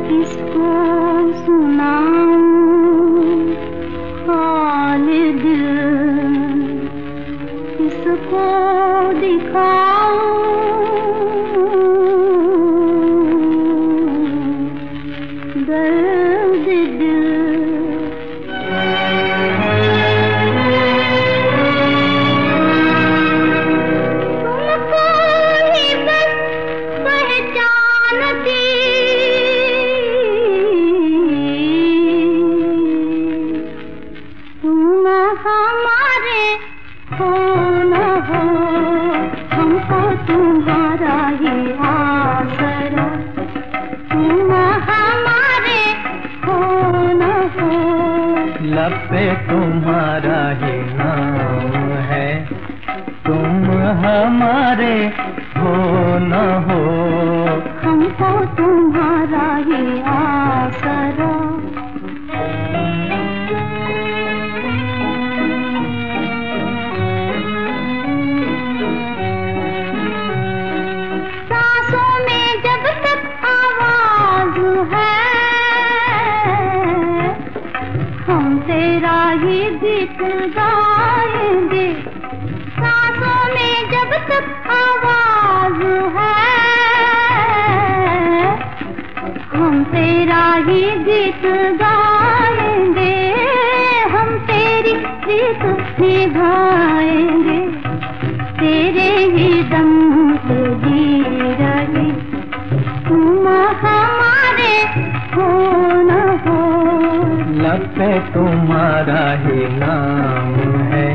किसको सुनाऊं हाल दिल, किसको दिखाऊं दर्द दिल। तुमको ही बस पहचानती, तुम हमारे हो न हो, हमको तुम्हारा ही आसरा। तुम हमारे हो न हो, लब पे तुम्हारा ही नाम है, तुम हमारे हो न हो, हमको तुम्हारा ही आसरा। सांसों में जब तक आवाज है, हम तेरा ही गीत गाएंगे। सांसों में जब तक आवाज है, हम तेरा ही गीत गाएंगे। हम तेरी गीत निभाएंगे, तेरे ही दम से जी रहे। तुम हमारे हो न हो, लब पे तुम्हारा ही नाम है,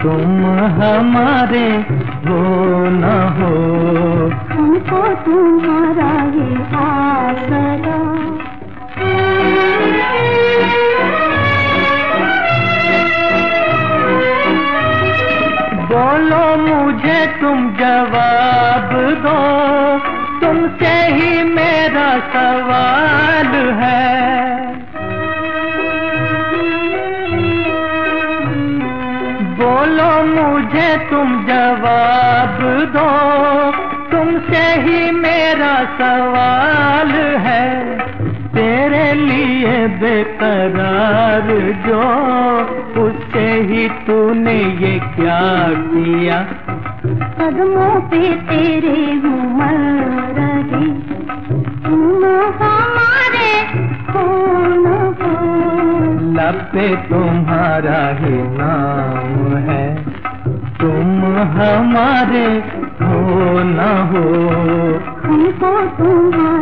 तुम हमारे हो न हो, हमको तुम्हारा ही आसरा। बोलो मुझे तुम जवाब दो, तुमसे ही मेरा सवाल है। बोलो मुझे तुम जवाब दो, तुमसे ही मेरा सवाल है। तेरे लिए बेकरार जो, उससे ही तूने ये क्या किया। कदमों पे तेरे हूँ मर रही, तुम हमारे हो न हो, लब पे तुम्हारा ही नाम है, तुम हमारे हो न हो, हमको तुम्हारा